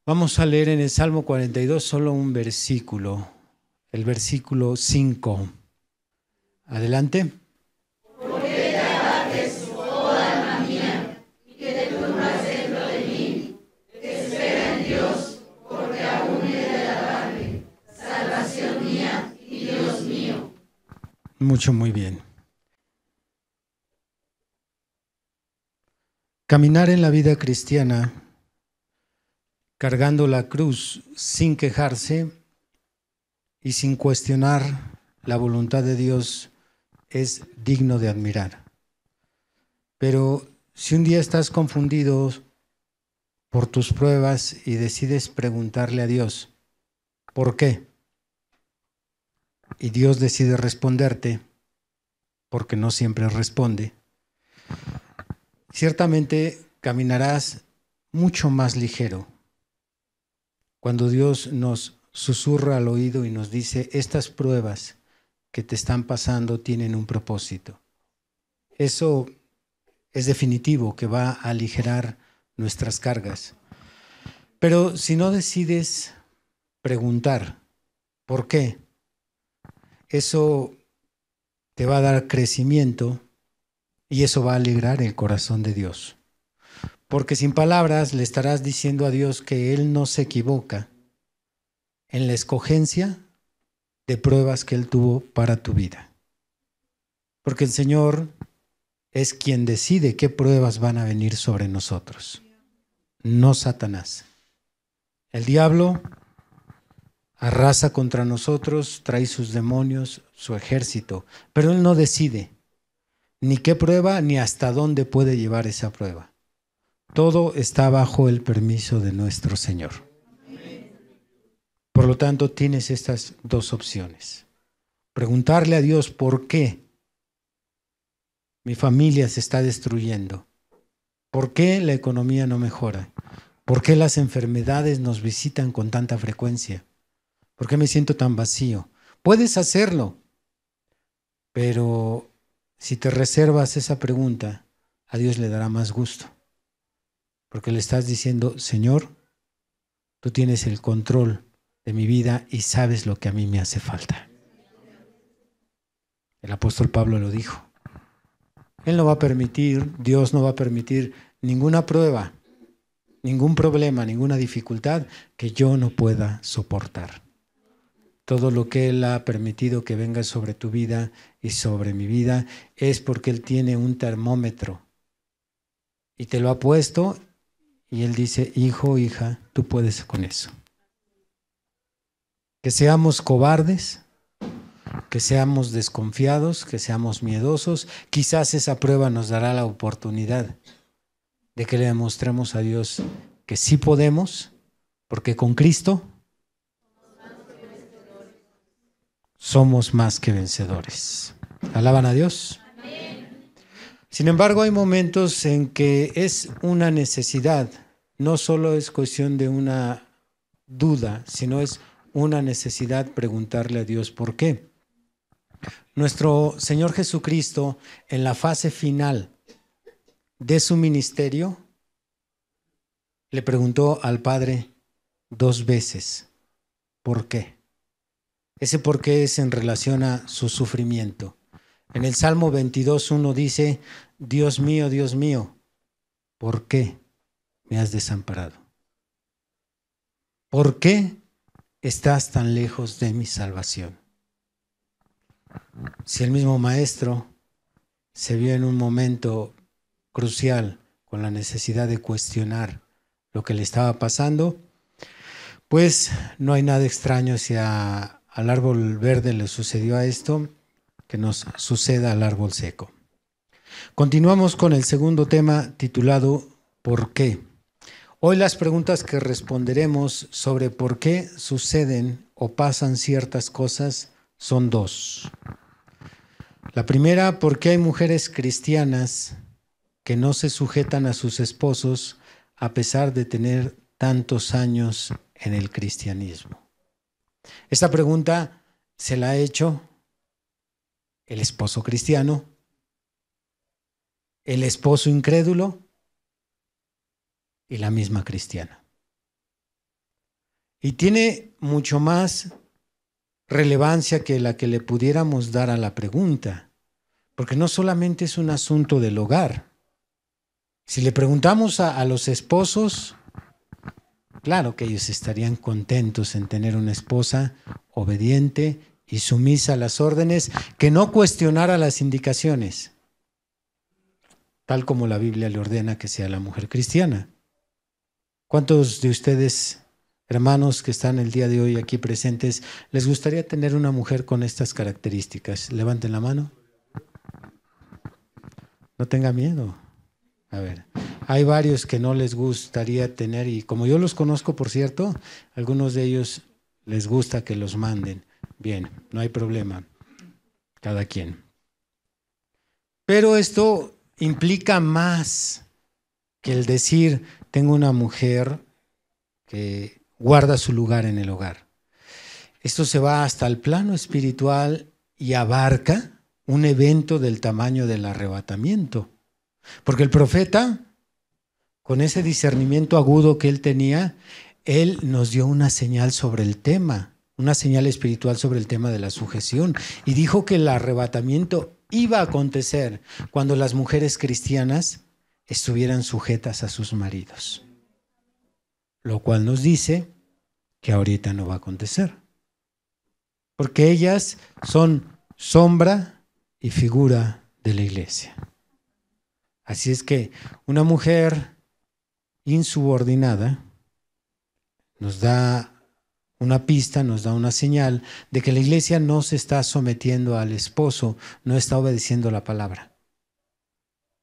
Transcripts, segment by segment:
Vamos a leer en el Salmo 42 solo un versículo, el versículo 5. Adelante. Porque te abates, oh alma mía, y que te turbas dentro de mí. Espera en Dios, porque aún he de alabarle, salvación mía y Dios mío. Muy bien. Caminar en la vida cristiana, cargando la cruz sin quejarse y sin cuestionar la voluntad de Dios, es digno de admirar. Pero si un día estás confundido por tus pruebas y decides preguntarle a Dios, ¿por qué? Y Dios decide responderte, porque no siempre responde, ciertamente caminarás mucho más ligero cuando Dios nos susurra al oído y nos dice, estas pruebas que te están pasando tienen un propósito. Eso es definitivo, que va a aligerar nuestras cargas. Pero si no decides preguntar, ¿por qué? Eso te va a dar crecimiento y eso va a alegrar el corazón de Dios. Porque sin palabras le estarás diciendo a Dios que Él no se equivoca en la escogencia de pruebas que Él tuvo para tu vida. Porque el Señor es quien decide qué pruebas van a venir sobre nosotros, no Satanás. El diablo arrasa contra nosotros, trae sus demonios, su ejército, pero Él no decide ni qué prueba ni hasta dónde puede llevar esa prueba. Todo está bajo el permiso de nuestro Señor. Por lo tanto, tienes estas dos opciones. Preguntarle a Dios por qué mi familia se está destruyendo, por qué la economía no mejora, por qué las enfermedades nos visitan con tanta frecuencia, por qué me siento tan vacío. Puedes hacerlo, pero si te reservas esa pregunta, a Dios le dará más gusto, porque le estás diciendo, Señor, tú tienes el control de mi vida y sabes lo que a mí me hace falta. El apóstol Pablo lo dijo. Él no va a permitir, Dios no va a permitir ninguna prueba, ningún problema, ninguna dificultad que yo no pueda soportar. Todo lo que Él ha permitido que venga sobre tu vida y sobre mi vida es porque Él tiene un termómetro y te lo ha puesto y Él dice, hijo, hija, tú puedes con eso. Que seamos cobardes, que seamos desconfiados, que seamos miedosos, quizás esa prueba nos dará la oportunidad de que le demostremos a Dios que sí podemos, porque con Cristo somos más que vencedores. ¿Alaban a Dios? Amén. Sin embargo, hay momentos en que es una necesidad, no solo es cuestión de una duda, sino es una necesidad preguntarle a Dios por qué. Nuestro Señor Jesucristo, en la fase final de su ministerio, le preguntó al Padre 2 veces, ¿por qué? Ese por qué es en relación a su sufrimiento. En el Salmo 22:1 dice, Dios mío, ¿por qué me has desamparado? ¿Por qué estás tan lejos de mi salvación? Si el mismo maestro se vio en un momento crucial con la necesidad de cuestionar lo que le estaba pasando, pues no hay nada extraño si al árbol verde le sucedió a esto, que nos suceda al árbol seco. Continuamos con el segundo tema titulado ¿por qué? Hoy las preguntas que responderemos sobre por qué suceden o pasan ciertas cosas son 2. La primera, ¿por qué hay mujeres cristianas que no se sujetan a sus esposos a pesar de tener tantos años en el cristianismo? Esta pregunta se la ha hecho el esposo cristiano, el esposo incrédulo y la misma cristiana. Y tiene mucho más relevancia que la que le pudiéramos dar a la pregunta, porque no solamente es un asunto del hogar. Si le preguntamos a los esposos, claro que ellos estarían contentos en tener una esposa obediente y sumisa a las órdenes, que no cuestionara las indicaciones, tal como la Biblia le ordena que sea la mujer cristiana. ¿Cuántos de ustedes, hermanos que están el día de hoy aquí presentes, les gustaría tener una mujer con estas características? Levanten la mano. No tenga miedo. A ver, hay varios que no les gustaría tener, y como yo los conozco, por cierto, algunos de ellos les gusta que los manden. Bien, no hay problema, cada quien. Pero esto implica más que el decir, tengo una mujer que guarda su lugar en el hogar. Esto se va hasta el plano espiritual y abarca un evento del tamaño del arrebatamiento. Porque el profeta, con ese discernimiento agudo que él tenía, él nos dio una señal sobre el tema, una señal espiritual sobre el tema de la sujeción, y dijo que el arrebatamiento iba a acontecer cuando las mujeres cristianas estuvieran sujetas a sus maridos, lo cual nos dice que ahorita no va a acontecer, porque ellas son sombra y figura de la iglesia. Así es que una mujer insubordinada nos da una pista, nos da una señal de que la iglesia no se está sometiendo al esposo, no está obedeciendo la palabra.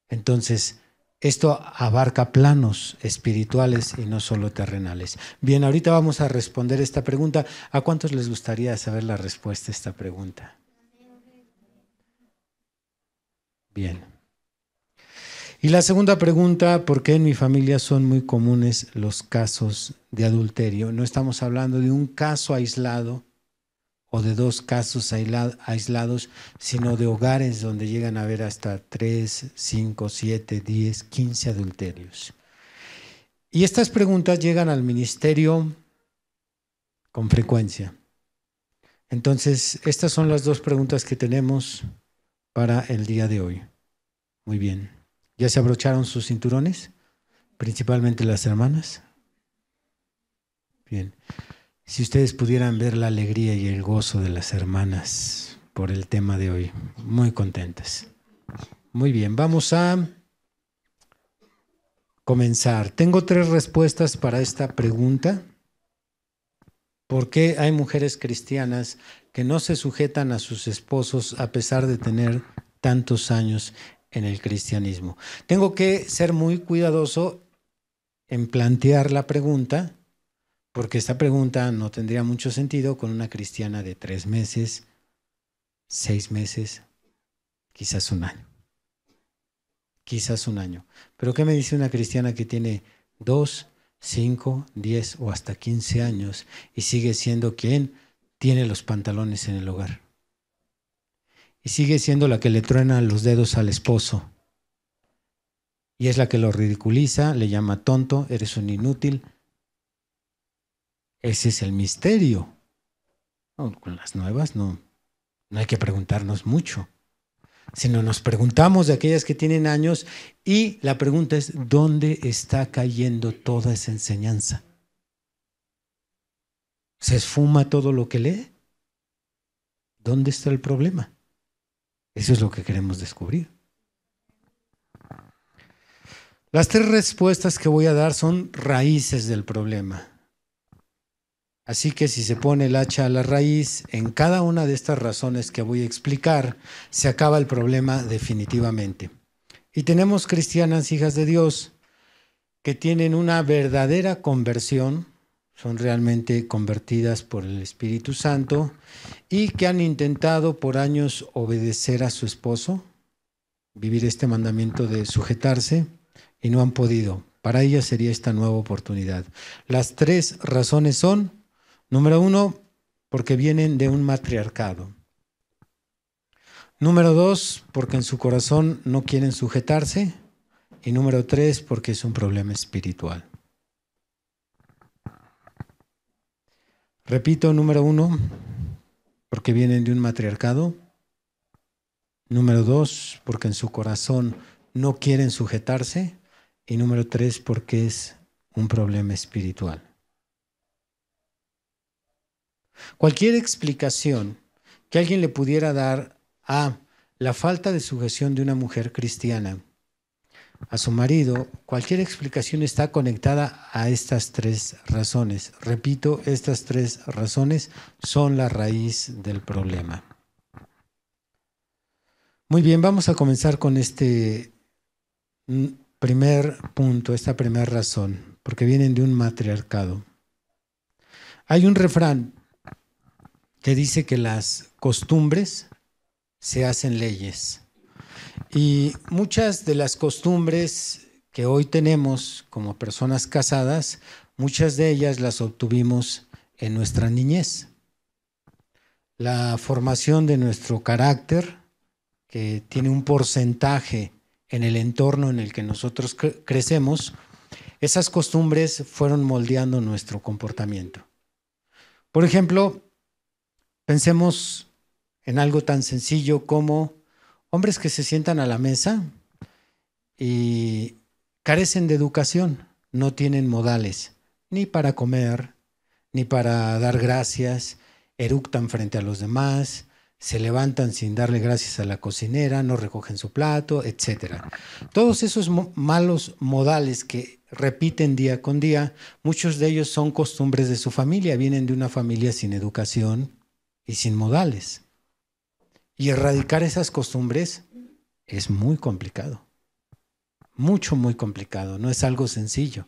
Entonces, esto abarca planos espirituales y no solo terrenales. Bien, ahorita vamos a responder esta pregunta. ¿A cuántos les gustaría saber la respuesta a esta pregunta? Bien. Y la segunda pregunta, ¿por qué en mi familia son muy comunes los casos de adulterio? No estamos hablando de un caso aislado o de dos casos aislados, sino de hogares donde llegan a haber hasta 3, 5, 7, 10, 15 adulterios. Y estas preguntas llegan al ministerio con frecuencia. Entonces, estas son las dos preguntas que tenemos para el día de hoy. Muy bien. ¿Ya se abrocharon sus cinturones? Principalmente las hermanas. Bien. Si ustedes pudieran ver la alegría y el gozo de las hermanas por el tema de hoy. Muy contentas. Muy bien, vamos a comenzar. Tengo 3 respuestas para esta pregunta. ¿Por qué hay mujeres cristianas que no se sujetan a sus esposos a pesar de tener tantos años en el cristianismo? Tengo que ser muy cuidadoso en plantear la pregunta, porque esta pregunta no tendría mucho sentido con una cristiana de 3 meses, 6 meses, quizás un año. Quizás un año. Pero ¿qué me dice una cristiana que tiene 2, 5, 10 o hasta 15 años y sigue siendo quien tiene los pantalones en el hogar? Y sigue siendo la que le truena los dedos al esposo. Y es la que lo ridiculiza, le llama tonto, eres un inútil. Ese es el misterio. No, con las nuevas no hay que preguntarnos mucho, sino nos preguntamos de aquellas que tienen años, y la pregunta es, ¿dónde está cayendo toda esa enseñanza? ¿Se esfuma todo lo que lee? ¿Dónde está el problema? Eso es lo que queremos descubrir. Las 3 respuestas que voy a dar son raíces del problema. Así que si se pone el hacha a la raíz, en cada una de estas razones que voy a explicar, se acaba el problema definitivamente. Y tenemos cristianas, hijas de Dios, que tienen una verdadera conversión, son realmente convertidas por el Espíritu Santo, y que han intentado por años obedecer a su esposo, vivir este mandamiento de sujetarse, y no han podido. Para ellas sería esta nueva oportunidad. Las 3 razones son: número 1, porque vienen de un matriarcado. Número 2, porque en su corazón no quieren sujetarse. Y número 3, porque es un problema espiritual. Repito, número 1, porque vienen de un matriarcado. Número 2, porque en su corazón no quieren sujetarse. Y número 3, porque es un problema espiritual. Cualquier explicación que alguien le pudiera dar a la falta de sujeción de una mujer cristiana a su marido, cualquier explicación está conectada a estas 3 razones. Repito, estas 3 razones son la raíz del problema. Muy bien, vamos a comenzar con este primer punto, esta primera razón, porque vienen de un matriarcado. Hay un refrán que dice que las costumbres se hacen leyes. Y muchas de las costumbres que hoy tenemos como personas casadas, muchas de ellas las obtuvimos en nuestra niñez. La formación de nuestro carácter, que tiene un porcentaje en el entorno en el que nosotros crecemos, esas costumbres fueron moldeando nuestro comportamiento. Por ejemplo, pensemos en algo tan sencillo como hombres que se sientan a la mesa y carecen de educación, no tienen modales, ni para comer, ni para dar gracias, eructan frente a los demás, se levantan sin darle gracias a la cocinera, no recogen su plato, etc. Todos esos malos modales que repiten día con día, muchos de ellos son costumbres de su familia, vienen de una familia sin educación y sin modales. Y erradicar esas costumbres es muy complicado, muy complicado, no es algo sencillo.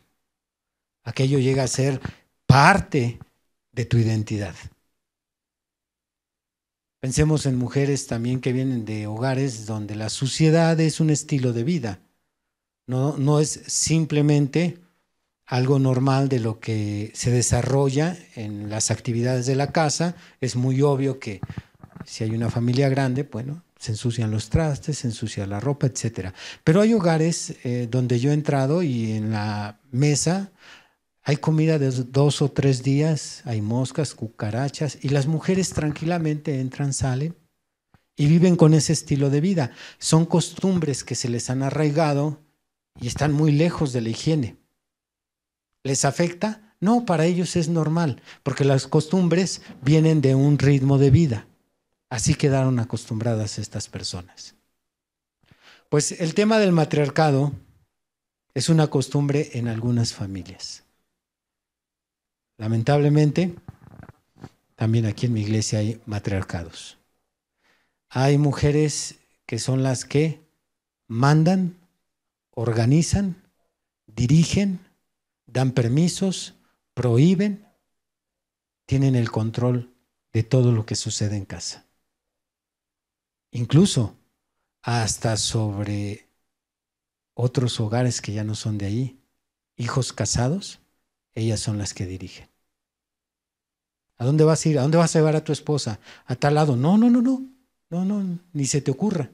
Aquello llega a ser parte de tu identidad. Pensemos en mujeres también que vienen de hogares donde la suciedad es un estilo de vida. No es simplemente algo normal de lo que se desarrolla en las actividades de la casa. Es muy obvio que si hay una familia grande, bueno, se ensucian los trastes, se ensucia la ropa, etc. Pero hay hogares donde yo he entrado y en la mesa hay comida de 2 o 3 días, hay moscas, cucarachas, y las mujeres tranquilamente entran, salen y viven con ese estilo de vida. Son costumbres que se les han arraigado y están muy lejos de la higiene. ¿Les afecta? No, para ellos es normal, porque las costumbres vienen de un ritmo de vida. Así quedaron acostumbradas estas personas. Pues el tema del matriarcado es una costumbre en algunas familias. Lamentablemente, también aquí en mi iglesia hay matriarcados. Hay mujeres que son las que mandan, organizan, dirigen, dan permisos, prohíben, tienen el control de todo lo que sucede en casa. Incluso hasta sobre otros hogares que ya no son de ahí, hijos casados, ellas son las que dirigen. ¿A dónde vas a ir? ¿A dónde vas a llevar a tu esposa? A tal lado. No, ni se te ocurra.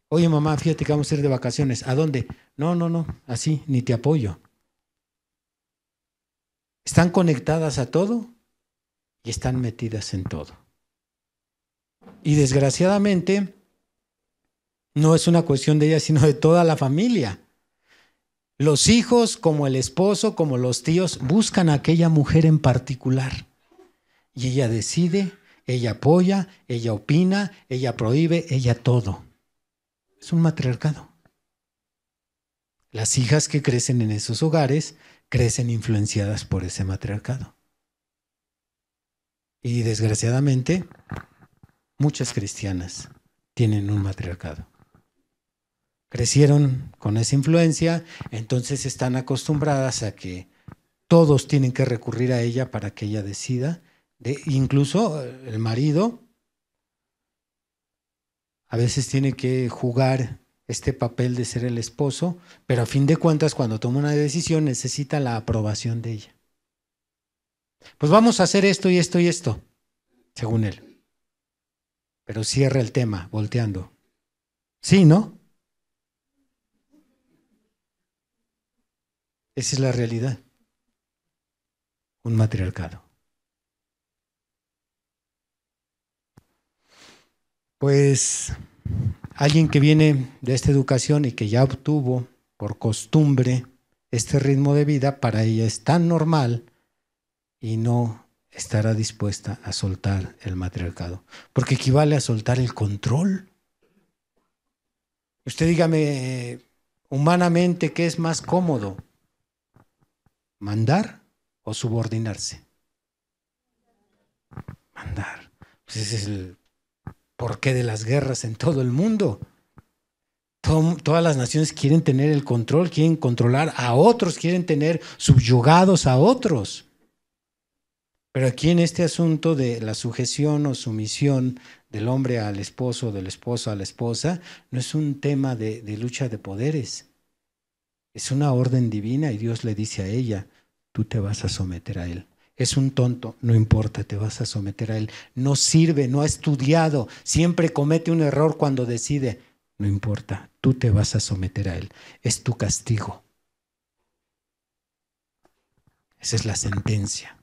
Oye, mamá, fíjate que vamos a ir de vacaciones. ¿A dónde? No, así, ni te apoyo. Están conectadas a todo y están metidas en todo. Y desgraciadamente, no es una cuestión de ellas, sino de toda la familia. Los hijos, como el esposo, como los tíos, buscan a aquella mujer en particular. Y ella decide, ella apoya, ella opina, ella prohíbe, ella todo. Es un matriarcado. Las hijas que crecen en esos hogares crecen influenciadas por ese matriarcado. Y desgraciadamente, muchas cristianas tienen un matriarcado. Crecieron con esa influencia, entonces están acostumbradas a que todos tienen que recurrir a ella para que ella decida. Incluso el marido a veces tiene que jugar este papel de ser el esposo, pero a fin de cuentas cuando toma una decisión necesita la aprobación de ella. Pues vamos a hacer esto y esto y esto, según él. Pero cierra el tema volteando. Sí, ¿no? Esa es la realidad. un matriarcado. Pues alguien que viene de esta educación y que ya obtuvo por costumbre este ritmo de vida, para ella es tan normal y no estará dispuesta a soltar el matriarcado, porque equivale a soltar el control. Usted dígame, humanamente, ¿qué es más cómodo? ¿Mandar o subordinarse? Mandar. Pues ese es el porqué de las guerras en todo el mundo. Todas las naciones quieren tener el control, quieren controlar a otros, quieren tener subyugados a otros. Pero aquí en este asunto de la sujeción o sumisión del hombre al esposo, del esposo a la esposa, no es un tema de lucha de poderes. Es una orden divina y Dios le dice a ella, tú te vas a someter a él. Es un tonto, no importa, te vas a someter a él. No sirve, no ha estudiado, siempre comete un error cuando decide. No importa, tú te vas a someter a él. Es tu castigo. Esa es la sentencia.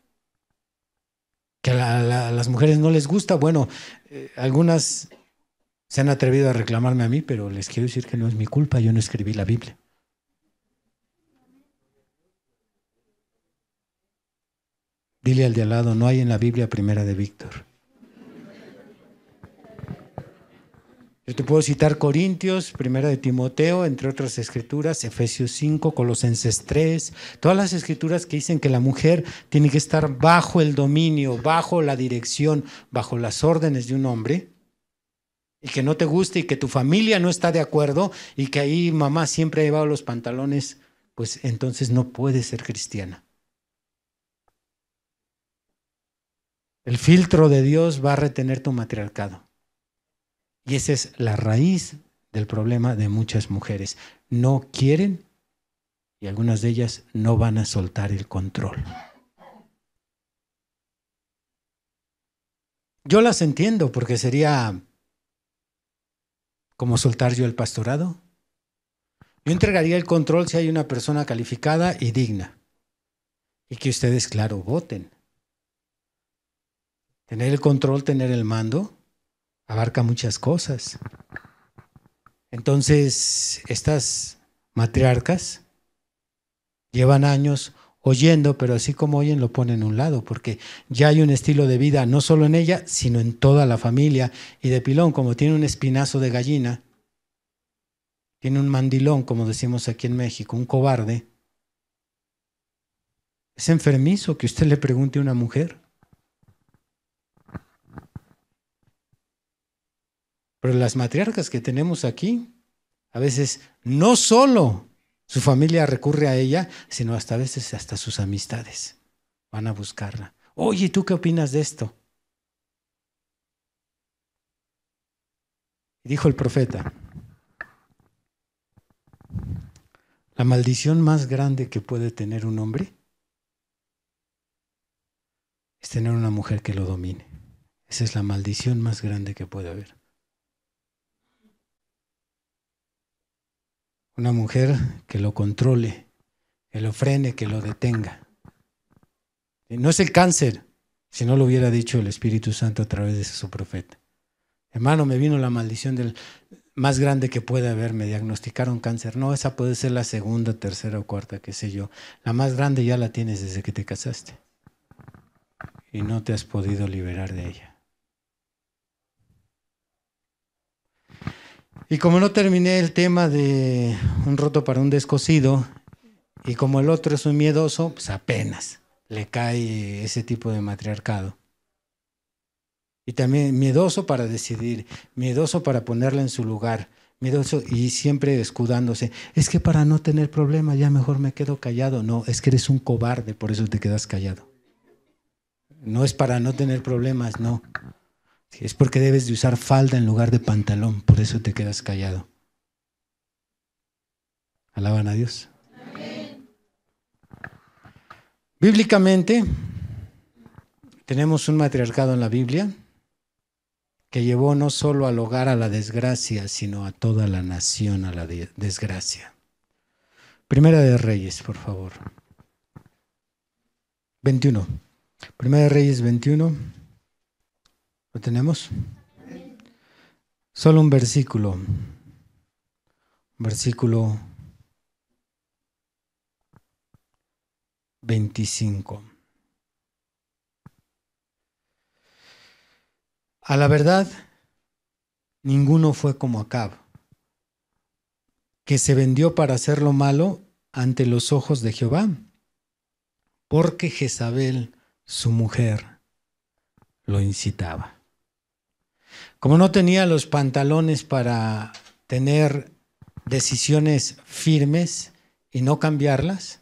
Que a las mujeres no les gusta, bueno, algunas se han atrevido a reclamarme a mí, pero les quiero decir que no es mi culpa, yo no escribí la Biblia. Dile al de al lado, no hay en la Biblia Primera de Víctor. Yo te puedo citar Corintios, Primera de Timoteo, entre otras escrituras, Efesios 5, Colosenses 3, todas las escrituras que dicen que la mujer tiene que estar bajo el dominio, bajo la dirección, bajo las órdenes de un hombre, y que no te guste y que tu familia no está de acuerdo y que ahí mamá siempre ha llevado los pantalones, pues entonces no puedes ser cristiana. El filtro de Dios va a retener tu matriarcado. Y esa es la raíz del problema de muchas mujeres. No quieren y algunas de ellas no van a soltar el control. Yo las entiendo porque sería como soltar yo el pastorado. Yo entregaría el control si hay una persona calificada y digna. Y que ustedes, claro, voten. Tener el control, tener el mando, abarca muchas cosas. Entonces, estas matriarcas llevan años oyendo, pero así como oyen lo ponen a un lado, porque ya hay un estilo de vida, no solo en ella, sino en toda la familia. Y de pilón, como tiene un espinazo de gallina, tiene un mandilón, como decimos aquí en México, un cobarde. Es enfermizo que usted le pregunte a una mujer. Pero las matriarcas que tenemos aquí, a veces no solo su familia recurre a ella, sino hasta a veces hasta sus amistades van a buscarla. Oye, ¿tú qué opinas de esto? Y dijo el profeta, la maldición más grande que puede tener un hombre es tener una mujer que lo domine. Esa es la maldición más grande que puede haber. Una mujer que lo controle, que lo frene, que lo detenga. Y no es el cáncer, si no lo hubiera dicho el Espíritu Santo a través de su profeta. Hermano, me vino la maldición del más grande que puede haber, me diagnosticaron cáncer. No, esa puede ser la segunda, tercera o cuarta, qué sé yo. La más grande ya la tienes desde que te casaste y no te has podido liberar de ella. Y como no terminé el tema de un roto para un descosido, y como el otro es un miedoso, pues apenas le cae ese tipo de matriarcado. Y también miedoso para decidir, miedoso para ponerla en su lugar, miedoso y siempre escudándose. Es que para no tener problemas ya mejor me quedo callado. No, es que eres un cobarde, por eso te quedas callado. No es para no tener problemas, no. Es porque debes de usar falda en lugar de pantalón, por eso te quedas callado. ¿Alaban a Dios? Amén. Bíblicamente, tenemos un matriarcado en la Biblia que llevó no solo al hogar a la desgracia, sino a toda la nación a la desgracia. Primera de Reyes, por favor. 21. Primera de Reyes 21. ¿Lo tenemos? Solo un versículo. Versículo 25. A la verdad, ninguno fue como Acab, que se vendió para hacer lo malo ante los ojos de Jehová, porque Jezabel, su mujer, lo incitaba. Como no tenía los pantalones para tener decisiones firmes y no cambiarlas,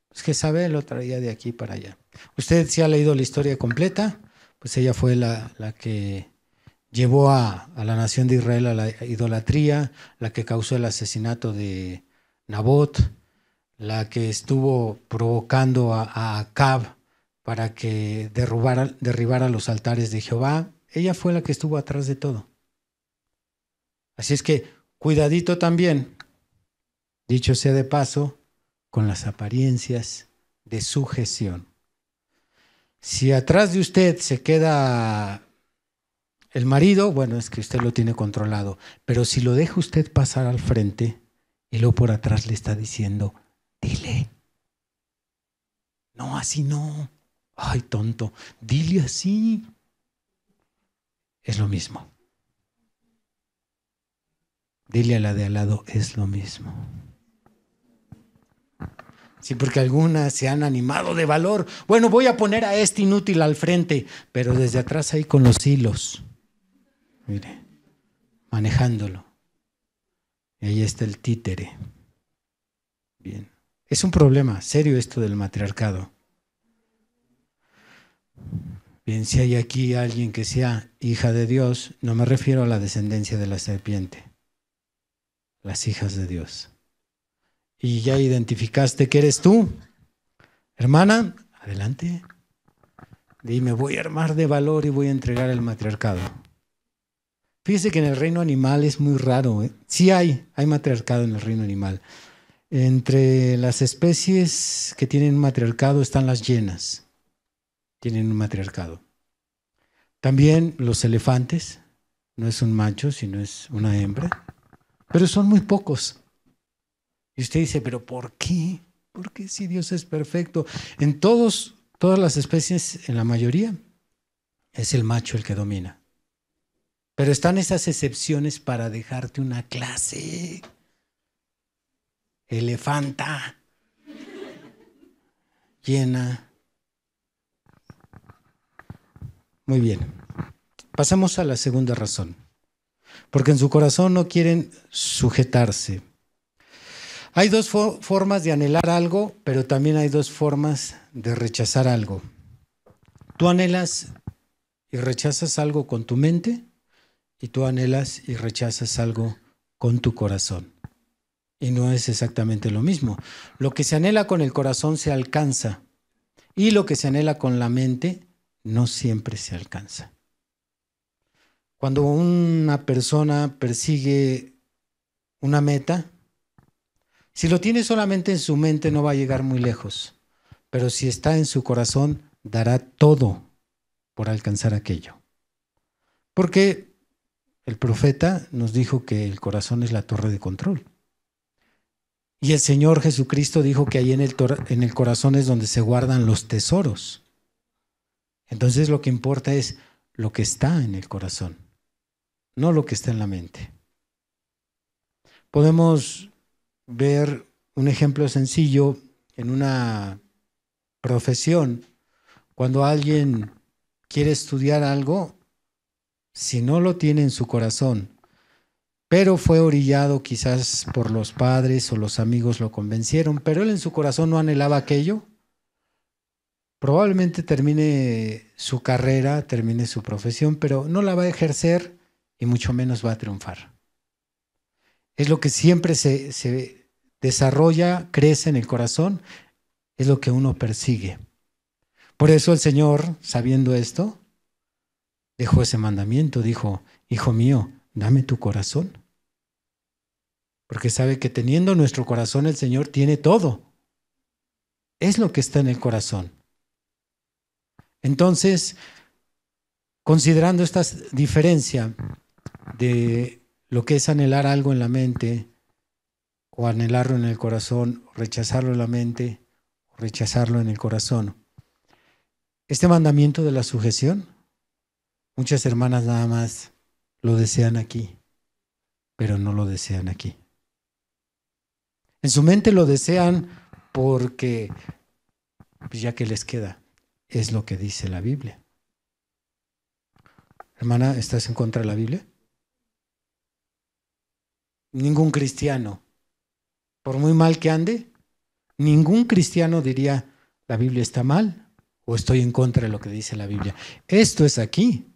pues Jezabel lo traía de aquí para allá. Usted si ha leído la historia completa, pues ella fue la que llevó a la nación de Israel a la idolatría, la que causó el asesinato de Nabot, la que estuvo provocando a Acab para que derribara los altares de Jehová. Ella fue la que estuvo atrás de todo. Así es que cuidadito también, dicho sea de paso, con las apariencias de sujeción. Si atrás de usted se queda el marido, bueno, es que usted lo tiene controlado, pero si lo deja usted pasar al frente y luego por atrás le está diciendo, dile, no, así no, ay tonto, dile así, es lo mismo. Dile a la de al lado, es lo mismo. Sí, porque algunas se han animado de valor. Bueno, voy a poner a este inútil al frente, pero desde atrás ahí con los hilos. Mire, manejándolo. Y ahí está el títere. Bien. Es un problema serio esto del matriarcado. Bien, si hay aquí alguien que sea hija de Dios, no me refiero a la descendencia de la serpiente. Las hijas de Dios. Y ya identificaste que eres tú, hermana, adelante. Dime, voy a armar de valor y voy a entregar el matriarcado. Fíjese que en el reino animal es muy raro, ¿eh? Sí hay matriarcado en el reino animal. Entre las especies que tienen matriarcado están las hienas, tienen un matriarcado. También los elefantes, no es un macho, sino es una hembra, pero son muy pocos. Y usted dice, ¿pero por qué? ¿Por qué si Dios es perfecto? En todas las especies, en la mayoría, es el macho el que domina. Pero están esas excepciones para dejarte una clase. Elefanta, hiena. Muy bien. Pasamos a la segunda razón. Porque en su corazón no quieren sujetarse. Hay dos formas de anhelar algo, pero también hay dos formas de rechazar algo. Tú anhelas y rechazas algo con tu mente y tú anhelas y rechazas algo con tu corazón. Y no es exactamente lo mismo. Lo que se anhela con el corazón se alcanza y lo que se anhela con la mente no siempre se alcanza. Cuando una persona persigue una meta, si lo tiene solamente en su mente no va a llegar muy lejos, pero si está en su corazón, dará todo por alcanzar aquello. Porque el profeta nos dijo que el corazón es la torre de control. Y el Señor Jesucristo dijo que ahí en el corazón es donde se guardan los tesoros. Entonces lo que importa es lo que está en el corazón, no lo que está en la mente. Podemos ver un ejemplo sencillo en una profesión. Cuando alguien quiere estudiar algo, si no lo tiene en su corazón, pero fue orillado quizás por los padres o los amigos lo convencieron, pero él en su corazón no anhelaba aquello, probablemente termine su carrera, termine su profesión, pero no la va a ejercer y mucho menos va a triunfar. Es lo que siempre se desarrolla, crece en el corazón, es lo que uno persigue. Por eso el Señor, sabiendo esto, dejó ese mandamiento, dijo, hijo mío, dame tu corazón. Porque sabe que teniendo nuestro corazón el Señor tiene todo. Es lo que está en el corazón. Entonces, considerando esta diferencia de lo que es anhelar algo en la mente o anhelarlo en el corazón, rechazarlo en la mente o rechazarlo en el corazón, este mandamiento de la sujeción, muchas hermanas nada más lo desean aquí, pero no lo desean aquí. En su mente lo desean porque, pues ya que les queda, es lo que dice la Biblia. Hermana, ¿estás en contra de la Biblia? Ningún cristiano, por muy mal que ande, ningún cristiano diría, la Biblia está mal o estoy en contra de lo que dice la Biblia. Esto es aquí,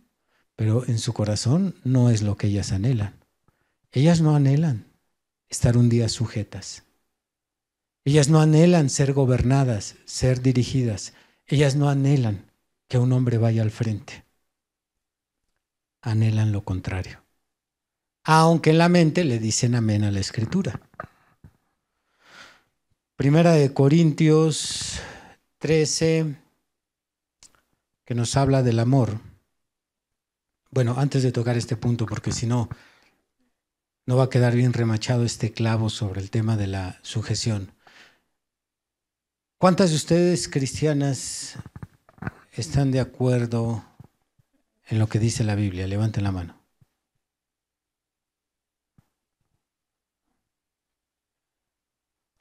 pero en su corazón no es lo que ellas anhelan. Ellas no anhelan estar un día sujetas. Ellas no anhelan ser gobernadas, ser dirigidas. Ellas no anhelan que un hombre vaya al frente. Anhelan lo contrario. Aunque en la mente le dicen amén a la Escritura. Primera de Corintios 13, que nos habla del amor. Bueno, antes de tocar este punto, porque si no, no va a quedar bien remachado este clavo sobre el tema de la sujeción. ¿Cuántas de ustedes cristianas están de acuerdo en lo que dice la Biblia? Levanten la mano.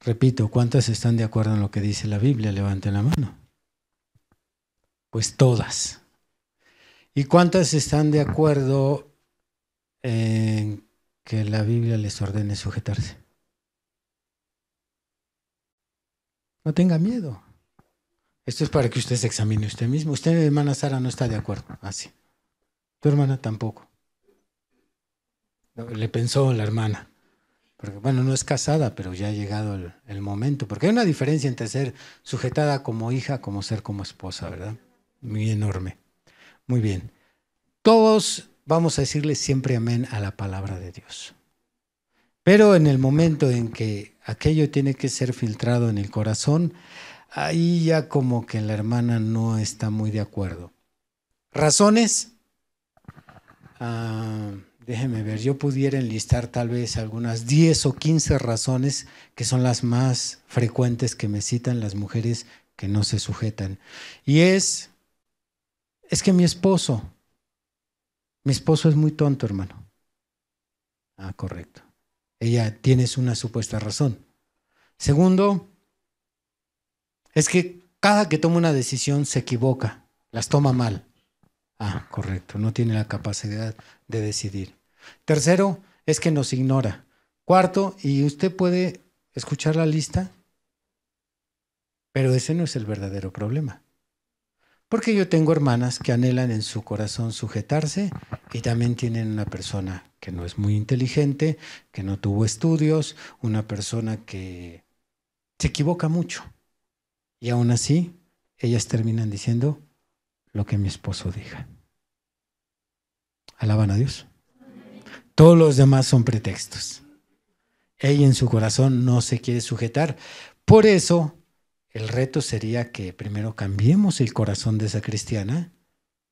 Repito, ¿cuántas están de acuerdo en lo que dice la Biblia? Levanten la mano. Pues todas. ¿Y cuántas están de acuerdo en que la Biblia les ordene sujetarse? No tenga miedo. Esto es para que usted se examine usted mismo. Usted, hermana Sara, no está de acuerdo. Así. Tu hermana tampoco. Le pensó la hermana. Porque, bueno, no es casada, pero ya ha llegado el momento. Porque hay una diferencia entre ser sujetada como hija, como ser como esposa, ¿verdad? Muy enorme. Muy bien. Todos vamos a decirle siempre amén a la palabra de Dios. Pero en el momento en que aquello tiene que ser filtrado en el corazón, ahí ya como que la hermana no está muy de acuerdo. ¿Razones? Déjeme ver, yo pudiera enlistar tal vez algunas 10 o 15 razones que son las más frecuentes que me citan las mujeres que no se sujetan. Y es que mi esposo es muy tonto, hermano. Correcto. Ella tiene una supuesta razón. Segundo, es que cada que toma una decisión se equivoca, las toma mal. Correcto, no tiene la capacidad de decidir. Tercero, es que nos ignora. Cuarto, y usted puede escuchar la lista, pero ese no es el verdadero problema. Porque yo tengo hermanas que anhelan en su corazón sujetarse y también tienen una persona que no es muy inteligente, que no tuvo estudios, una persona que se equivoca mucho. Y aún así, ellas terminan diciendo lo que mi esposo diga. Alaban a Dios. Todos los demás son pretextos. Ella en su corazón no se quiere sujetar. Por eso, el reto sería que primero cambiemos el corazón de esa cristiana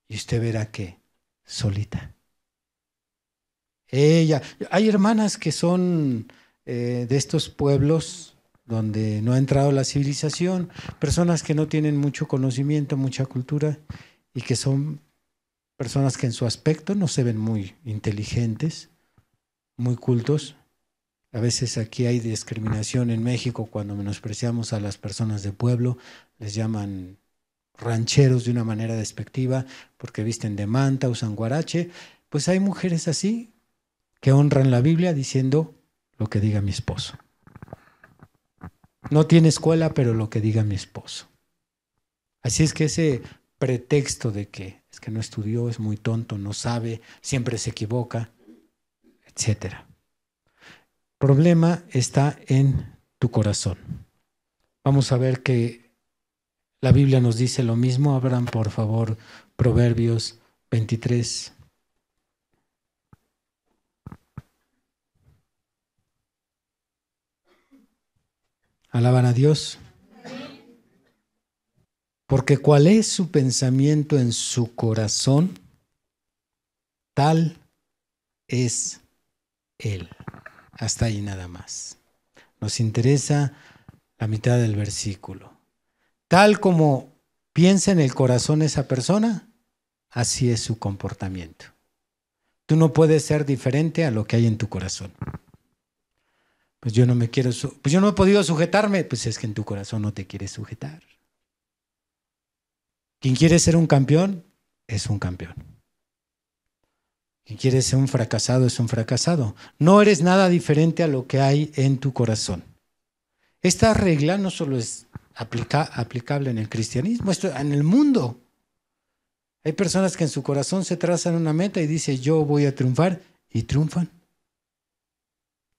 y usted verá que solita. Hay hermanas que son de estos pueblos donde no ha entrado la civilización, personas que no tienen mucho conocimiento, mucha cultura y que son personas que en su aspecto no se ven muy inteligentes, muy cultos. A veces aquí hay discriminación en México cuando menospreciamos a las personas de pueblo, les llaman rancheros de una manera despectiva porque visten de manta, usan guarache. Pues hay mujeres así que honran la Biblia diciendo lo que diga mi esposo. No tiene escuela, pero lo que diga mi esposo. Así es que ese pretexto de que es que no estudió, es muy tonto, no sabe, siempre se equivoca, etcétera. El problema está en tu corazón. Vamos a ver que la Biblia nos dice lo mismo. Abran, por favor, Proverbios 23. Alaban a Dios. Porque cuál es su pensamiento en su corazón, tal es él. Hasta ahí nada más. Nos interesa la mitad del versículo. Tal como piensa en el corazón esa persona, así es su comportamiento. Tú no puedes ser diferente a lo que hay en tu corazón. Pues yo no he podido sujetarme, pues es que en tu corazón no te quieres sujetar. Quien quiere ser un campeón, es un campeón. Quien quiere ser un fracasado, es un fracasado. No eres nada diferente a lo que hay en tu corazón. Esta regla no solo es aplicable en el cristianismo, esto en el mundo. Hay personas que en su corazón se trazan una meta y dicen, yo voy a triunfar, y triunfan.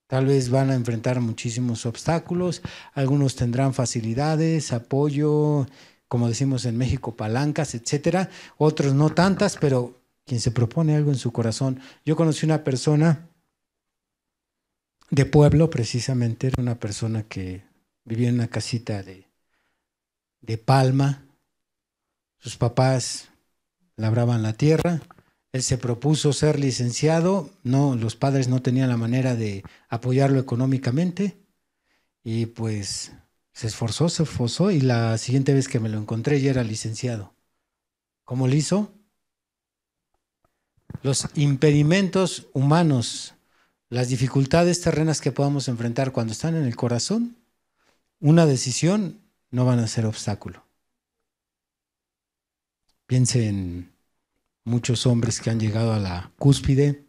Tal vez van a enfrentar muchísimos obstáculos, algunos tendrán facilidades, apoyo, como decimos en México, palancas, etcétera. Otros no tantas, pero quien se propone algo en su corazón. Yo conocí una persona de pueblo, precisamente, era una persona que vivía en una casita de palma. Sus papás labraban la tierra. Él se propuso ser licenciado. No, los padres no tenían la manera de apoyarlo económicamente. Y pues se esforzó y la siguiente vez que me lo encontré ya era licenciado. ¿Cómo lo hizo? Los impedimentos humanos, las dificultades terrenas que podamos enfrentar cuando están en el corazón, una decisión no van a ser obstáculo. Piense en muchos hombres que han llegado a la cúspide.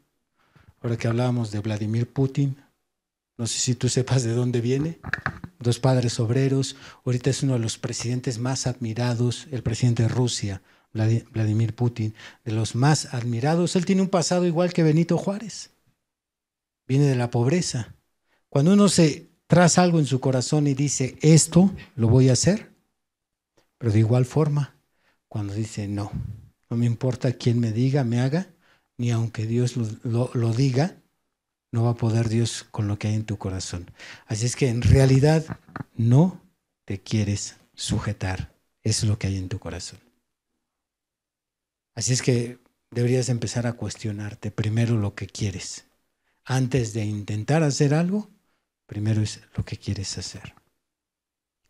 Ahora que hablábamos de Vladimir Putin, no sé si tú sepas de dónde viene. Dos padres obreros. Ahorita es uno de los presidentes más admirados, el presidente de Rusia, Vladimir Putin, de los más admirados. Él tiene un pasado igual que Benito Juárez. Viene de la pobreza. Cuando uno se traza algo en su corazón y dice, esto lo voy a hacer, pero de igual forma, cuando dice, no me importa quién me diga, me haga, ni aunque Dios lo diga, no va a poder Dios con lo que hay en tu corazón. Así es que en realidad no te quieres sujetar. Eso es lo que hay en tu corazón. Así es que deberías empezar a cuestionarte primero lo que quieres. Antes de intentar hacer algo, primero es lo que quieres hacer.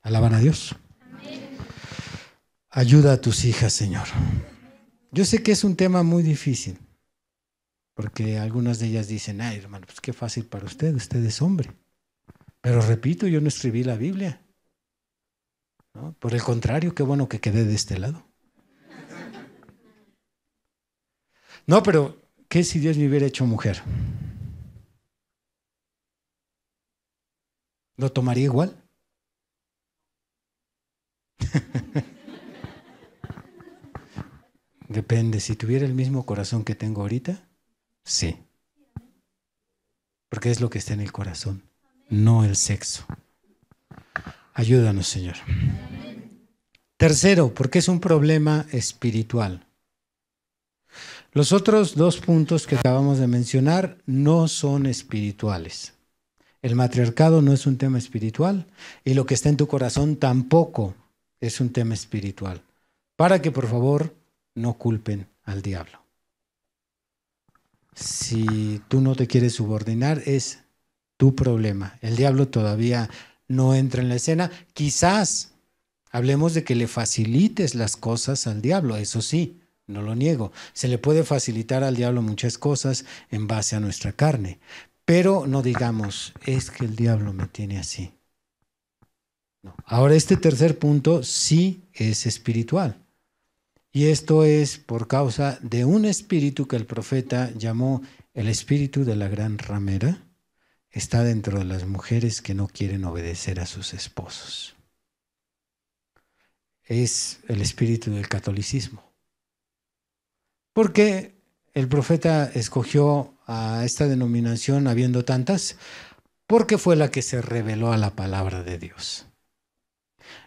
Alaban a Dios. Amén. Ayuda a tus hijas, Señor. Yo sé que es un tema muy difícil, porque algunas de ellas dicen, ay, hermano, pues qué fácil para usted es hombre. Pero repito, yo no escribí la Biblia, ¿no? Por el contrario, qué bueno que quedé de este lado. No, pero ¿qué si Dios me hubiera hecho mujer? ¿Lo tomaría igual? Depende, si tuviera el mismo corazón que tengo ahorita, sí. Porque es lo que está en el corazón, no el sexo. Ayúdanos, Señor. Tercero, porque es un problema espiritual. Los otros dos puntos que acabamos de mencionar no son espirituales. El matriarcado no es un tema espiritual y lo que está en tu corazón tampoco es un tema espiritual. Para que, por favor, no culpen al diablo. Si tú no te quieres subordinar, es tu problema. El diablo todavía no entra en la escena. Quizás hablemos de que le facilites las cosas al diablo, eso sí, no lo niego. Se le puede facilitar al diablo muchas cosas en base a nuestra carne, pero no digamos, es que el diablo me tiene así. No. Ahora, este tercer punto sí es espiritual. Y esto es por causa de un espíritu que el profeta llamó el espíritu de la gran ramera. Está dentro de las mujeres que no quieren obedecer a sus esposos. Es el espíritu del catolicismo. ¿Por qué el profeta escogió a esta denominación habiendo tantas? Porque fue la que se reveló a la palabra de Dios.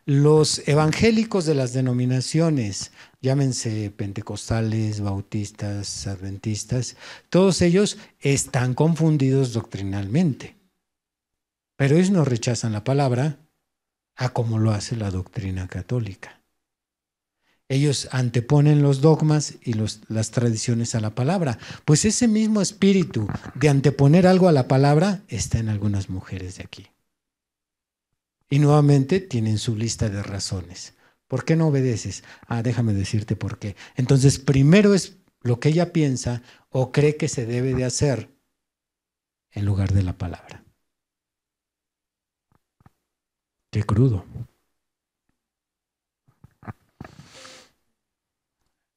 Los evangélicos de las denominaciones, llámense pentecostales, bautistas, adventistas, todos ellos están confundidos doctrinalmente. Pero ellos no rechazan la palabra a como lo hace la doctrina católica. Ellos anteponen los dogmas y las tradiciones a la palabra. Pues ese mismo espíritu de anteponer algo a la palabra está en algunas mujeres de aquí. Y nuevamente tienen su lista de razones. ¿Por qué no obedeces? Déjame decirte por qué. Entonces, primero es lo que ella piensa o cree que se debe de hacer en lugar de la palabra. Qué crudo.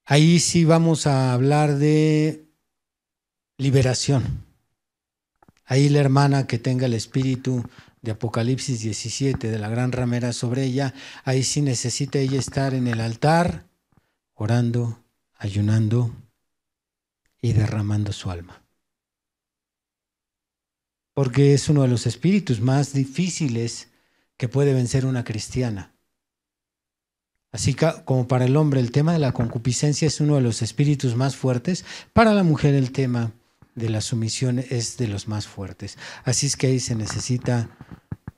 Ahí sí vamos a hablar de liberación. Ahí la hermana que tenga el espíritu de Apocalipsis 17, de la gran ramera sobre ella, ahí sí necesita ella estar en el altar, orando, ayunando y derramando su alma. Porque es uno de los espíritus más difíciles que puede vencer una cristiana. Así como para el hombre el tema de la concupiscencia es uno de los espíritus más fuertes, para la mujer el tema de la sumisión es de los más fuertes. Así es que ahí se necesita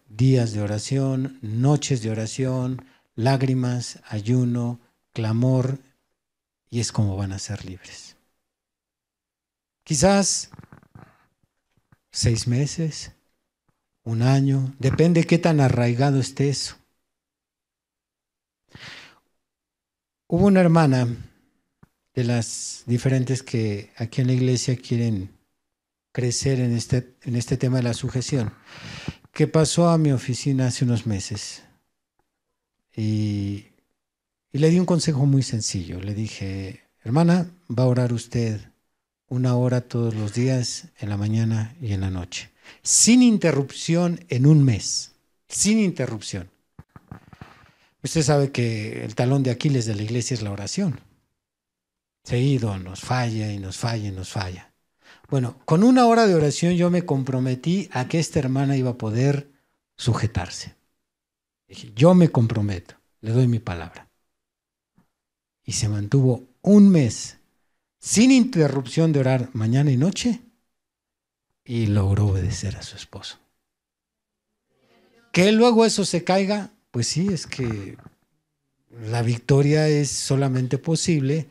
días de oración, noches de oración, lágrimas, ayuno, clamor, y es como van a ser libres. Quizás 6 meses, 1 año, depende qué tan arraigado esté eso. Hubo una hermana de las diferentes que aquí en la iglesia quieren crecer en este tema de la sujeción, que pasó a mi oficina hace unos meses y le di un consejo muy sencillo. Le dije, hermana, va a orar usted 1 hora todos los días, en la mañana y en la noche, sin interrupción en 1 mes, sin interrupción. Usted sabe que el talón de Aquiles de la iglesia es la oración. Seguido nos falla y nos falla y nos falla. Bueno, con 1 hora de oración yo me comprometí a que esta hermana iba a poder sujetarse. Dije, yo me comprometo, le doy mi palabra. Y se mantuvo 1 mes sin interrupción de orar mañana y noche y logró obedecer a su esposo. Que luego eso se caiga, pues sí, es que la victoria es solamente posible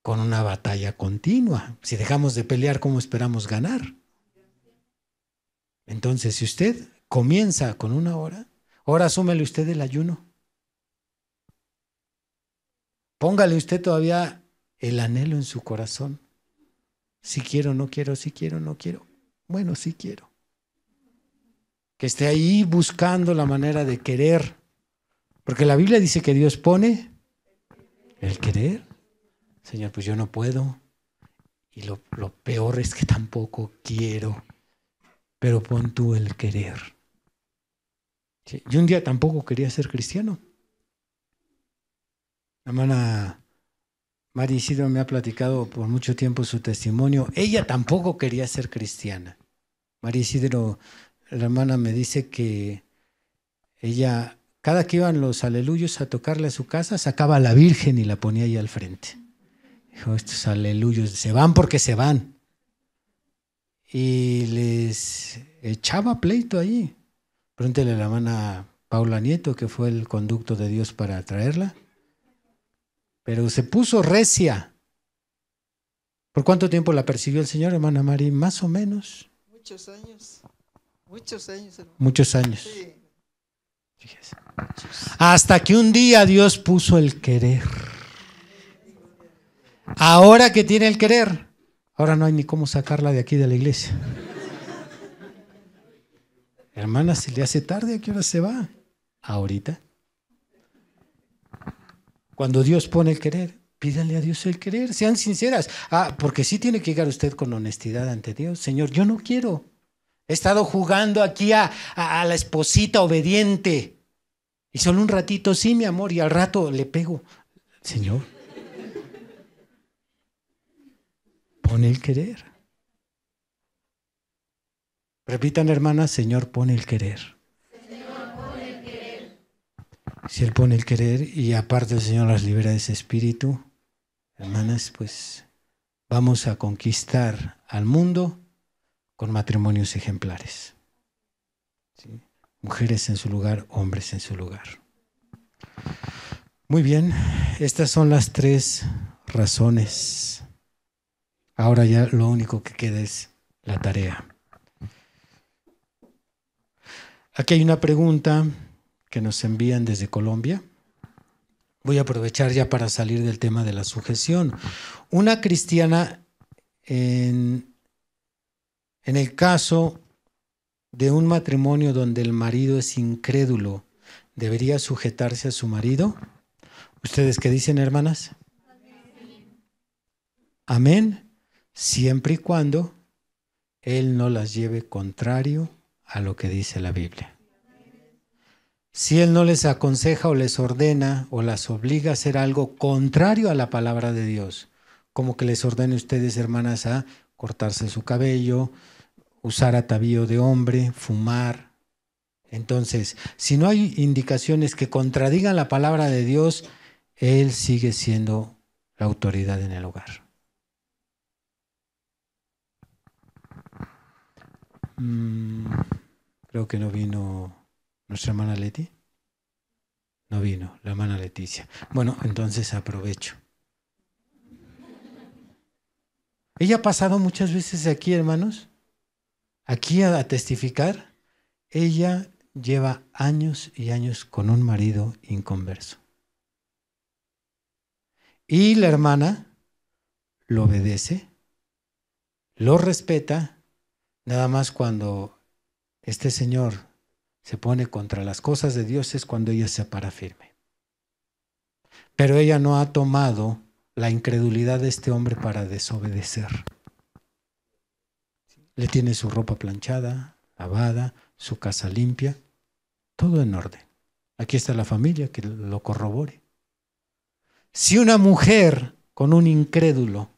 con una batalla continua. Si dejamos de pelear, ¿cómo esperamos ganar? Entonces, si usted comienza con 1 hora, ahora asúmele usted el ayuno. Póngale usted todavía el anhelo en su corazón. Si quiero, no quiero, si quiero, no quiero. Bueno, sí quiero. Que esté ahí buscando la manera de querer. Porque la Biblia dice que Dios pone el querer. Señor, pues yo no puedo. Y lo peor es que tampoco quiero. Pero pon tú el querer. ¿Sí? Yo un día tampoco quería ser cristiano. La hermana María Isidro me ha platicado por mucho tiempo su testimonio. Ella tampoco quería ser cristiana. María Isidro, la hermana, me dice que ella, cada que iban los aleluyos a tocarle a su casa, sacaba a la Virgen y la ponía ahí al frente. Dijo, estos aleluyos se van porque se van. Y les echaba pleito ahí. Pregúntele a la hermana Paula Nieto, que fue el conducto de Dios para traerla. Pero se puso recia. ¿Por cuánto tiempo la persiguió el Señor, hermana Mari? Más o menos. Muchos años. Muchos años, hermano. Muchos años. Sí. Fíjese. Hasta que un día Dios puso el querer. Ahora que tiene el querer, ahora no hay ni cómo sacarla de aquí de la iglesia. Hermana, se le hace tarde, ¿a qué hora se va? Ahorita. Cuando Dios pone el querer, pídanle a Dios el querer, sean sinceras. Porque sí tiene que llegar usted con honestidad ante Dios. Señor, yo no quiero. He estado jugando aquí a la esposita obediente. Y solo un ratito, sí, mi amor, y al rato le pego. Señor, pone el querer. Repitan, hermanas, Señor, pone el querer. Si Él pone el querer y aparte el Señor las libera de ese espíritu, hermanas, pues vamos a conquistar al mundo con matrimonios ejemplares. ¿Sí? Mujeres en su lugar, hombres en su lugar. Muy bien, estas son las 3 razones. Ahora ya lo único que queda es la tarea. Aquí hay una pregunta que nos envían desde Colombia. Voy a aprovechar ya para salir del tema de la sujeción. Una cristiana, en el caso de un matrimonio donde el marido es incrédulo, ¿debería sujetarse a su marido? ¿Ustedes qué dicen, hermanas? Amén. Siempre y cuando él no las lleve contrario a lo que dice la Biblia. Si él no les aconseja o les ordena o las obliga a hacer algo contrario a la palabra de Dios, como que les ordene a ustedes, hermanas, a cortarse su cabello, usar atavío de hombre, fumar. Entonces, si no hay indicaciones que contradigan la palabra de Dios, él sigue siendo la autoridad en el hogar. Creo que no vino nuestra hermana Leti. No vino la hermana Leticia. Bueno, entonces aprovecho. Ella ha pasado muchas veces aquí, hermanos, aquí a testificar. Ella lleva años y años con un marido inconverso. Y la hermana lo obedece, lo respeta, nada más cuando este señor se pone contra las cosas de Dios es cuando ella se para firme. Pero ella no ha tomado la incredulidad de este hombre para desobedecer. Le tiene su ropa planchada, lavada, su casa limpia, todo en orden. Aquí está la familia que lo corrobore. Si una mujer con un incrédulo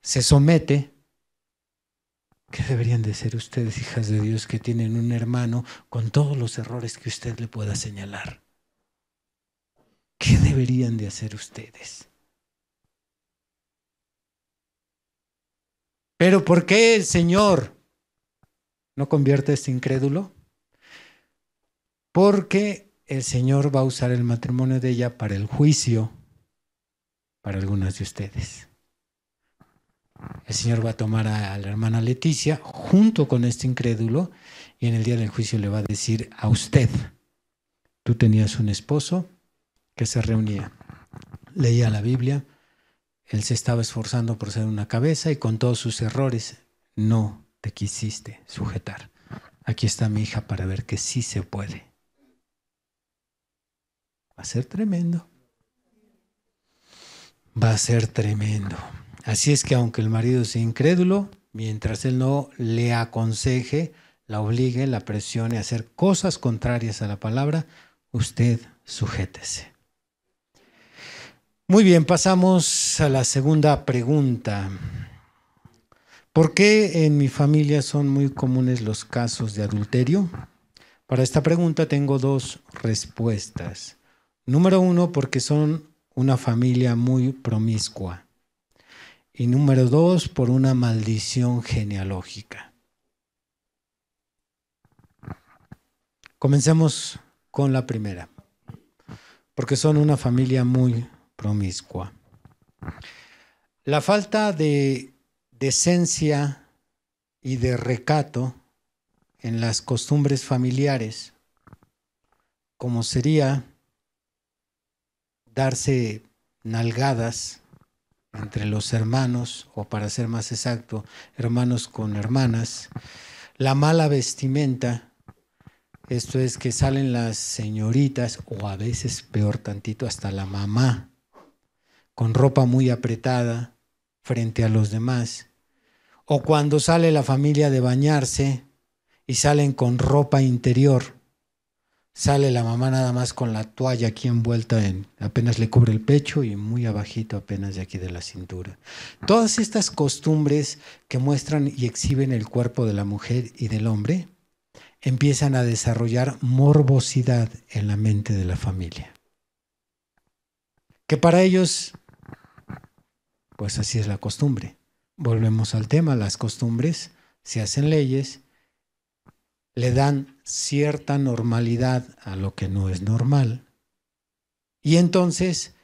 se somete, ¿qué deberían de ser ustedes, hijas de Dios, que tienen un hermano con todos los errores que usted le pueda señalar? ¿Qué deberían de hacer ustedes? Pero ¿por qué el Señor no convierte a este incrédulo? Porque el Señor va a usar el matrimonio de ella para el juicio para algunas de ustedes. El Señor va a tomar a la hermana Leticia junto con este incrédulo y en el día del juicio le va a decir a usted: tú tenías un esposo que se reunía, leía la Biblia, él se estaba esforzando por ser una cabeza y con todos sus errores no te quisiste sujetar. Aquí está mi hija para ver que sí se puede. Va a ser tremendo. Va a ser tremendo. Así es que aunque el marido sea incrédulo, mientras él no le aconseje, la obligue, la presione a hacer cosas contrarias a la palabra, usted sujétese. Muy bien, pasamos a la segunda pregunta. ¿Por qué en mi familia son muy comunes los casos de adulterio? Para esta pregunta tengo 2 respuestas. Número 1, porque son una familia muy promiscua. Y número 2, por una maldición genealógica. Comencemos con la primera. Porque son una familia muy promiscua. La falta de decencia y de recato en las costumbres familiares, como sería darse nalgadas entre los hermanos, o para ser más exacto, hermanos con hermanas, la mala vestimenta, esto es que salen las señoritas, o a veces peor tantito, hasta la mamá, con ropa muy apretada frente a los demás, o cuando sale la familia de bañarse y salen con ropa interior, sale la mamá nada más con la toalla aquí envuelta apenas le cubre el pecho y muy abajito apenas de aquí de la cintura. Todas estas costumbres que muestran y exhiben el cuerpo de la mujer y del hombre empiezan a desarrollar morbosidad en la mente de la familia. Que para ellos, pues así es la costumbre. Volvemos al tema, las costumbres se hacen leyes, le dan cierta normalidad a lo que no es normal. Y entonces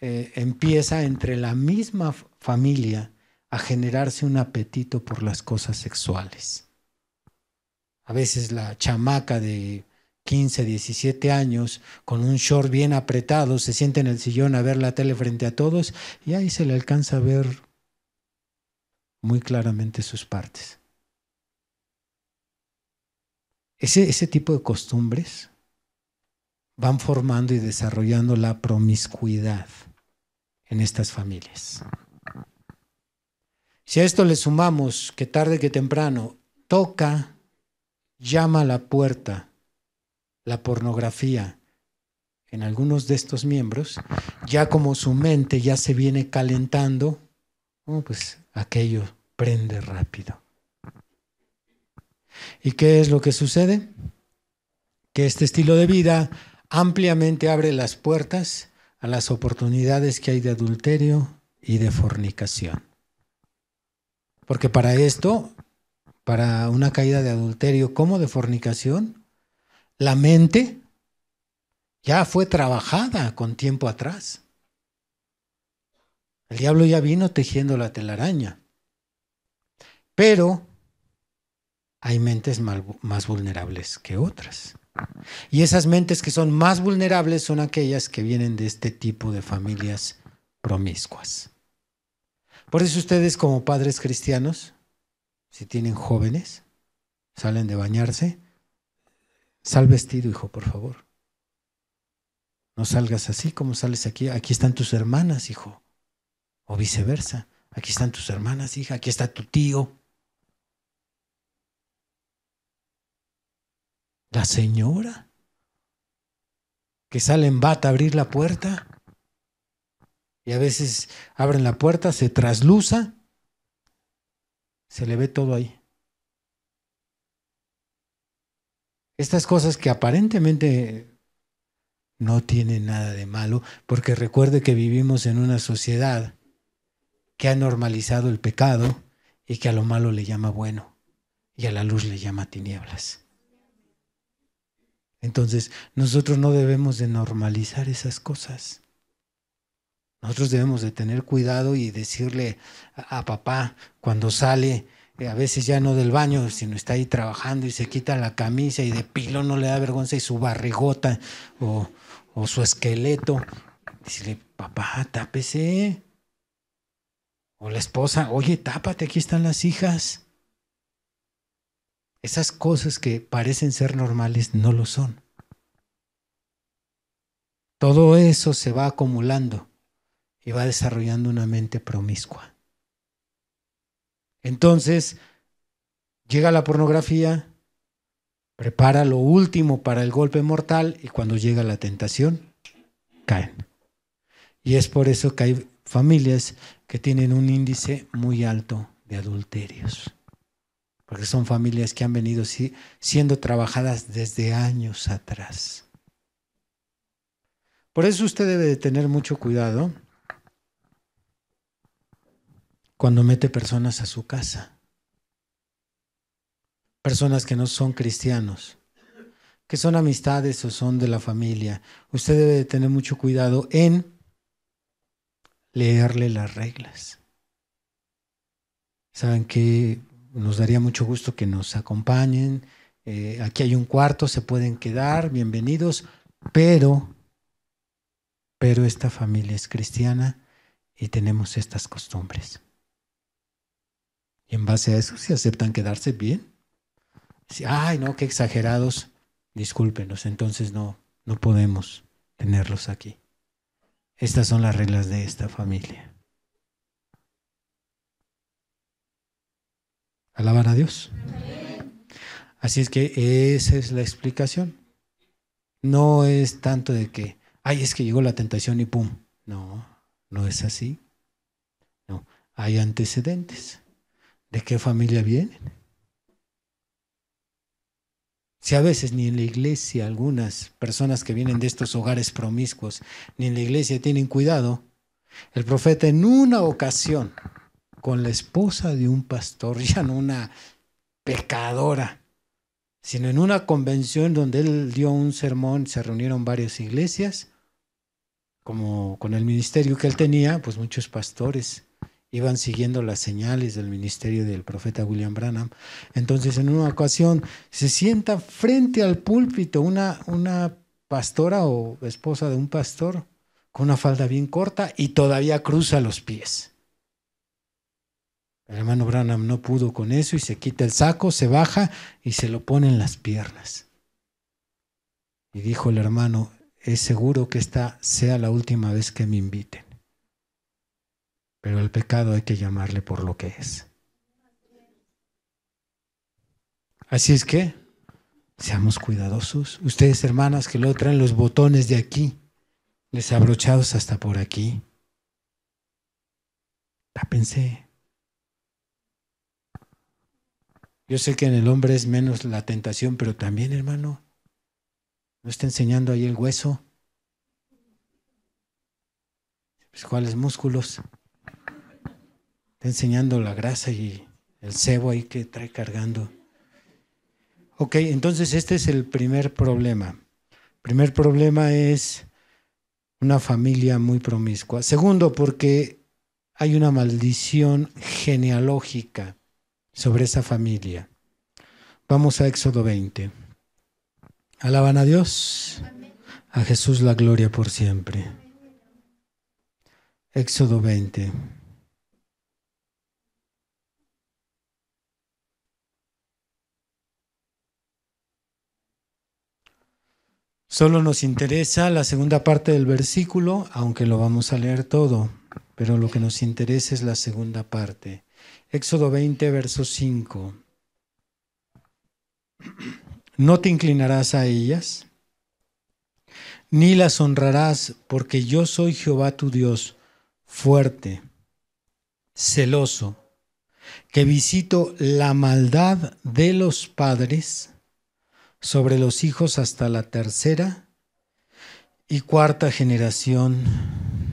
empieza entre la misma familia a generarse un apetito por las cosas sexuales. A veces la chamaca de 15, 17 años, con un short bien apretado, se sienta en el sillón a ver la tele frente a todos y ahí se le alcanza a ver muy claramente sus partes. Ese tipo de costumbres van formando y desarrollando la promiscuidad en estas familias. Si a esto le sumamos que tarde que temprano toca, llama a la puerta la pornografía en algunos de estos miembros, ya como su mente ya se viene calentando, pues aquello prende rápido. ¿Y qué es lo que sucede? Que este estilo de vida ampliamente abre las puertas a las oportunidades que hay de adulterio y de fornicación. Porque para esto, para una caída de adulterio como de fornicación, la mente ya fue trabajada con tiempo atrás. El diablo ya vino tejiendo la telaraña. Pero hay mentes más vulnerables que otras. Y esas mentes que son más vulnerables son aquellas que vienen de este tipo de familias promiscuas. Por eso ustedes como padres cristianos, si tienen jóvenes, salen de bañarse, sal vestido, hijo, por favor. No salgas así como sales aquí. Aquí están tus hermanas, hijo. O viceversa. Aquí están tus hermanas, hija. Aquí está tu tío. La señora que sale en bata a abrir la puerta y a veces abren la puerta, se trasluza, se le ve todo ahí. Estas cosas que aparentemente no tienen nada de malo, porque recuerde que vivimos en una sociedad que ha normalizado el pecado y que a lo malo le llama bueno y a la luz le llama tinieblas. Entonces, nosotros no debemos de normalizar esas cosas. Nosotros debemos de tener cuidado y decirle a papá cuando sale, a veces ya no del baño, sino está ahí trabajando y se quita la camisa y de pilón no le da vergüenza y su barrigota o su esqueleto. Decirle, papá, tápese. O la esposa, oye, tápate, aquí están las hijas. Esas cosas que parecen ser normales no lo son. Todo eso se va acumulando y va desarrollando una mente promiscua. Entonces, llega la pornografía, prepara lo último para el golpe mortal y cuando llega la tentación, caen. Y es por eso que hay familias que tienen un índice muy alto de adulterios. Porque son familias que han venido siendo trabajadas desde años atrás. Por eso usted debe de tener mucho cuidado cuando mete personas a su casa. Personas que no son cristianos, que son amistades o son de la familia. Usted debe de tener mucho cuidado en leerle las reglas. Saben que nos daría mucho gusto que nos acompañen. Aquí hay un cuarto, se pueden quedar, bienvenidos, pero esta familia es cristiana y tenemos estas costumbres. Y en base a eso, si aceptan quedarse bien. Si, ay, no, qué exagerados, discúlpenos, entonces no podemos tenerlos aquí. Estas son las reglas de esta familia. ¿Alaban a Dios? Así es que esa es la explicación. No es tanto de que, ay, es que llegó la tentación y pum. No, no es así. No, hay antecedentes. ¿De qué familia vienen? Si a veces ni en la iglesia, algunas personas que vienen de estos hogares promiscuos, ni en la iglesia tienen cuidado, el profeta en una ocasión, con la esposa de un pastor, ya no una pecadora, sino en una convención donde él dio un sermón, se reunieron varias iglesias, como con el ministerio que él tenía, pues muchos pastores iban siguiendo las señales del ministerio del profeta William Branham. Entonces, en una ocasión se sienta frente al púlpito una pastora o esposa de un pastor con una falda bien corta y todavía cruza los pies. El hermano Branham no pudo con eso y se quita el saco, se baja y se lo pone en las piernas. Y dijo el hermano: es seguro que esta sea la última vez que me inviten. Pero el pecado hay que llamarle por lo que es. Así es que seamos cuidadosos. Ustedes, hermanas, que luego traen los botones de aquí, les abrochados hasta por aquí. Tápense. Yo sé que en el hombre es menos la tentación, pero también, hermano, ¿no está enseñando ahí el hueso? Pues, ¿cuáles músculos? Está enseñando la grasa y el sebo ahí que trae cargando. Ok, entonces este es el primer problema. El primer problema es una familia muy promiscua. Segundo, porque hay una maldición genealógica sobre esa familia. Vamos a Éxodo 20. Alaban a Dios. A Jesús la gloria por siempre. Éxodo 20. Solo nos interesa la segunda parte del versículo, aunque lo vamos a leer todo, pero lo que nos interesa es la segunda parte. Éxodo 20, verso 5. No te inclinarás a ellas, ni las honrarás, porque yo soy Jehová tu Dios, fuerte, celoso, que visito la maldad de los padres sobre los hijos hasta la tercera y cuarta generación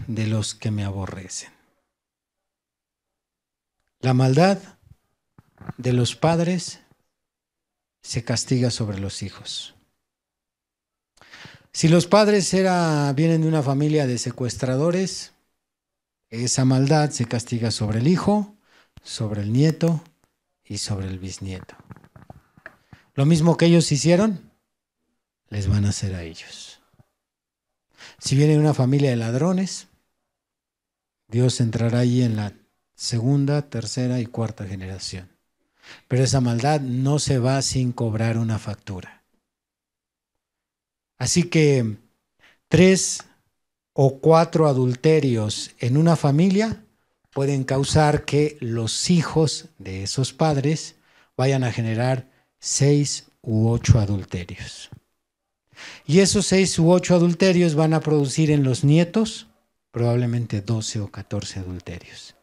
de los que me aborrecen. La maldad de los padres se castiga sobre los hijos. Si los padres vienen de una familia de secuestradores, esa maldad se castiga sobre el hijo, sobre el nieto y sobre el bisnieto. Lo mismo que ellos hicieron, les van a hacer a ellos. Si viene una familia de ladrones, Dios entrará ahí en la segunda, tercera y cuarta generación. Pero esa maldad no se va sin cobrar una factura. Así que 3 o 4 adulterios en una familia pueden causar que los hijos de esos padres vayan a generar 6 u 8 adulterios. Y esos 6 u 8 adulterios van a producir en los nietos probablemente 12 o 14 adulterios.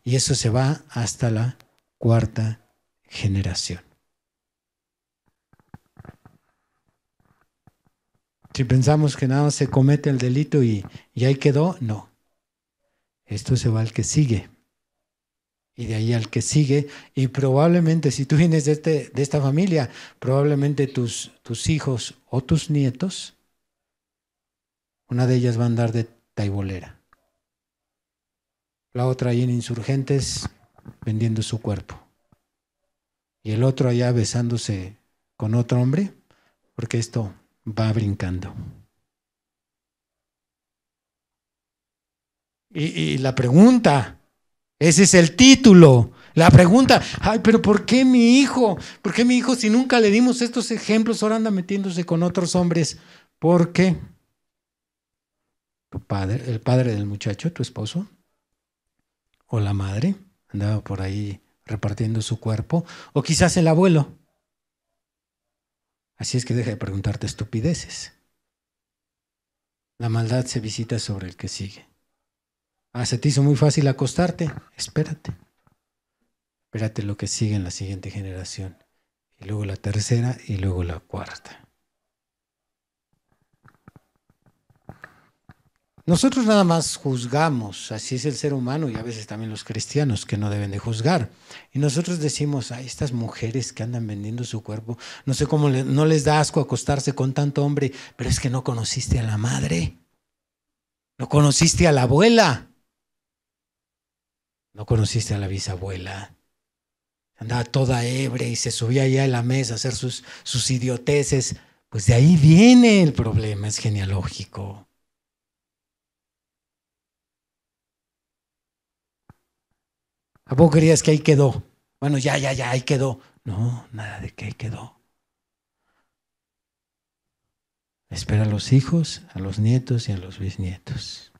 Y eso se va hasta la cuarta generación. Si pensamos que nada más se comete el delito y ahí quedó, no. Esto se va al que sigue. Y de ahí al que sigue, y probablemente si tú vienes de esta familia, probablemente tus hijos o tus nietos, una de ellas va a andar de taibolera, la otra ahí en Insurgentes vendiendo su cuerpo, y el otro allá besándose con otro hombre, porque esto va brincando. Y la pregunta, ese es el título. La pregunta, ay, pero ¿por qué mi hijo? ¿Por qué mi hijo si nunca le dimos estos ejemplos ahora anda metiéndose con otros hombres? ¿Por qué? Tu padre, el padre del muchacho, tu esposo, o la madre, andaba por ahí repartiendo su cuerpo, o quizás el abuelo. Así es que deja de preguntarte estupideces. La maldad se visita sobre el que sigue. Se te hizo muy fácil acostarte. Espérate lo que sigue en la siguiente generación. Y luego la tercera y luego la cuarta. Nosotros nada más juzgamos, así es el ser humano y a veces también los cristianos que no deben de juzgar. Y nosotros decimos, ay, estas mujeres que andan vendiendo su cuerpo, no sé cómo no les da asco acostarse con tanto hombre, pero es que no conociste a la madre. No conociste a la abuela. No conociste a la bisabuela. Andaba toda ebria y se subía allá a la mesa a hacer sus idioteces. Pues de ahí viene el problema, es genealógico. ¿A poco creías que ahí quedó? Bueno, ya, ahí quedó. No, nada de que ahí quedó. Espera a los hijos, a los nietos y a los bisnietos.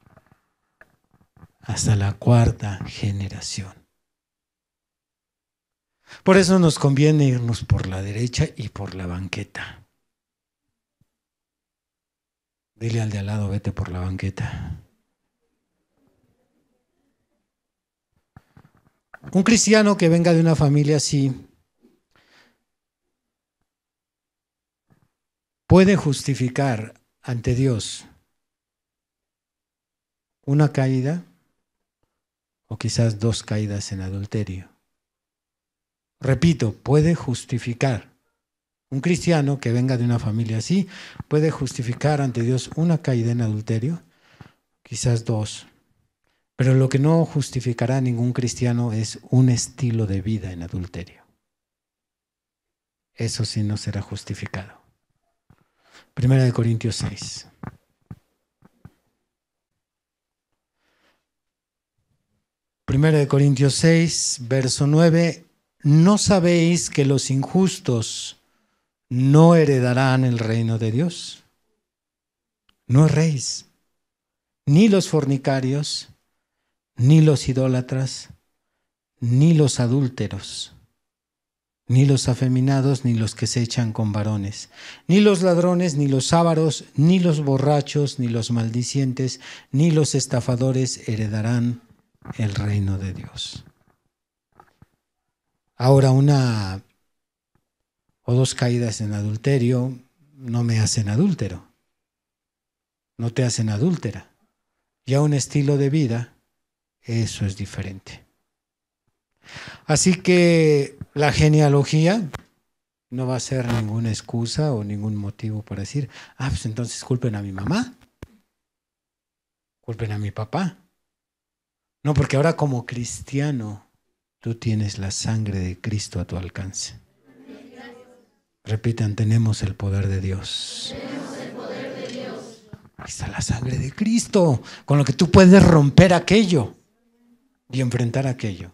Hasta la 4ª generación. Por eso nos conviene irnos por la derecha y por la banqueta. Dile al de al lado, vete por la banqueta. Un cristiano que venga de una familia así puede justificar ante Dios una caída o quizás 2 caídas en adulterio. Repito, puede justificar. Un cristiano que venga de una familia así puede justificar ante Dios una caída en adulterio, quizás 2. Pero lo que no justificará a ningún cristiano es un estilo de vida en adulterio. Eso sí no será justificado. 1 Corintios 6. Primera de Corintios 6, verso 9. ¿No sabéis que los injustos no heredarán el reino de Dios? No erréis, ni los fornicarios, ni los idólatras, ni los adúlteros, ni los afeminados, ni los que se echan con varones, ni los ladrones, ni los ávaros, ni los borrachos, ni los maldicientes, ni los estafadores heredarán el reino de Dios. Ahora, 1 o 2 caídas en adulterio no me hacen adúltero, no te hacen adúltera. Ya un estilo de vida, eso es diferente. Así que la genealogía no va a ser ninguna excusa o ningún motivo para decir, pues entonces culpen a mi mamá, culpen a mi papá. No, porque ahora como cristiano tú tienes la sangre de Cristo a tu alcance. Repitan, tenemos el poder de Dios. Tenemos el poder de Dios. Ahí está la sangre de Cristo, con lo que tú puedes romper aquello y enfrentar aquello.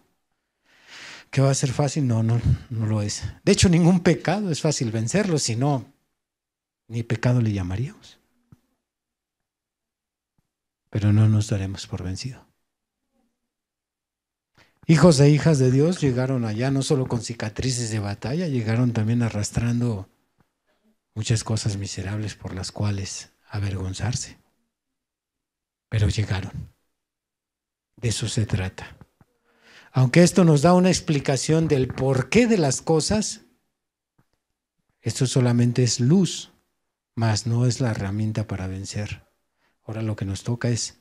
¿Que va a ser fácil? No lo es. De hecho, ningún pecado es fácil vencerlo, si no, ni pecado le llamaríamos. Pero no nos daremos por vencido. Hijos e hijas de Dios llegaron allá no solo con cicatrices de batalla, llegaron también arrastrando muchas cosas miserables por las cuales avergonzarse. Pero llegaron. De eso se trata. Aunque esto nos da una explicación del porqué de las cosas, esto solamente es luz, mas no es la herramienta para vencer. Ahora lo que nos toca es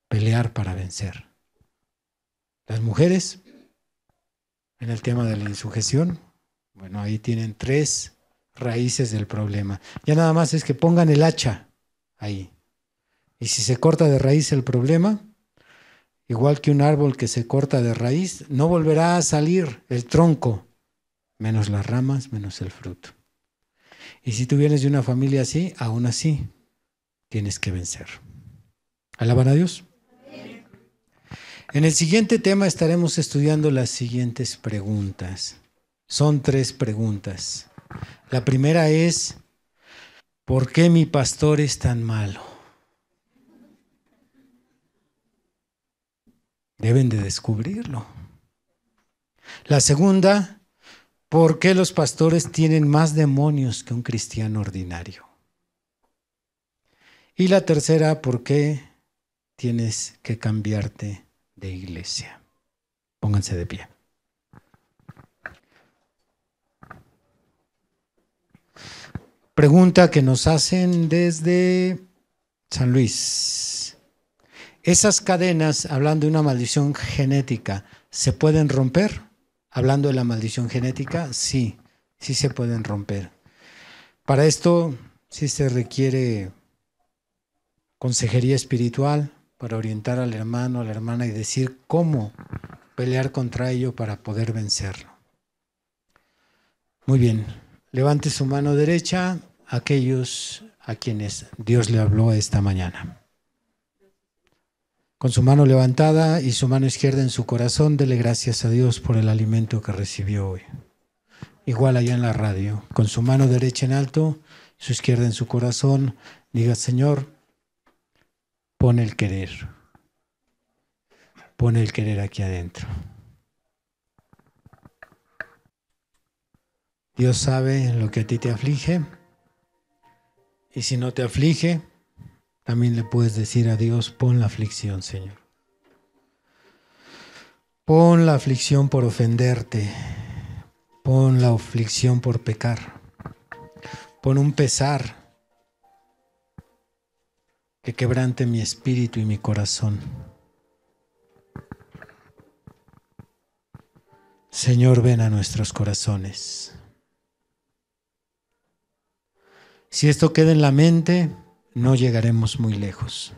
pelear para vencer. Las mujeres, en el tema de la insujeción, bueno, ahí tienen 3 raíces del problema. Ya nada más es que pongan el hacha ahí. Y si se corta de raíz el problema, igual que un árbol que se corta de raíz, no volverá a salir el tronco, menos las ramas, menos el fruto. Y si tú vienes de una familia así, aún así tienes que vencer. ¿Alaban a Dios? En el siguiente tema estaremos estudiando las siguientes preguntas. Son 3 preguntas. La primera es, ¿por qué mi pastor es tan malo? Deben de descubrirlo. La segunda, ¿por qué los pastores tienen más demonios que un cristiano ordinario? Y la tercera, ¿por qué tienes que cambiarte de iglesia? Pónganse de pie. Pregunta que nos hacen desde San Luis. ¿Esas cadenas, hablando de una maldición genética, se pueden romper? Hablando de la maldición genética, sí se pueden romper. Para esto sí se requiere consejería espiritual, para orientar al hermano, a la hermana y decir cómo pelear contra ello para poder vencerlo. Muy bien, levante su mano derecha a aquellos a quienes Dios le habló esta mañana. Con su mano levantada y su mano izquierda en su corazón, dele gracias a Dios por el alimento que recibió hoy. Igual allá en la radio, con su mano derecha en alto, su izquierda en su corazón, diga: Señor, pon el querer aquí adentro. Dios sabe lo que a ti te aflige, y si no te aflige, también le puedes decir a Dios: pon la aflicción, Señor. Pon la aflicción por ofenderte, pon la aflicción por pecar, pon un pesar que quebrante mi espíritu y mi corazón. Señor, ven a nuestros corazones. Si esto queda en la mente, no llegaremos muy lejos.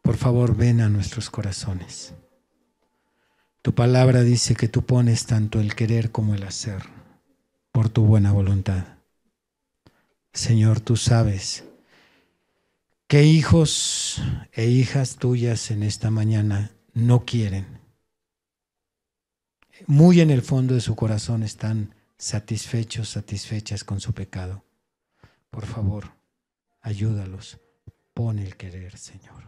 Por favor, ven a nuestros corazones. Tu palabra dice que tú pones tanto el querer como el hacer por tu buena voluntad. Señor, tú sabes qué hijos e hijas tuyas en esta mañana no quieren. Muy en el fondo de su corazón están satisfechos, satisfechas con su pecado. Por favor, ayúdalos. Pon el querer, Señor.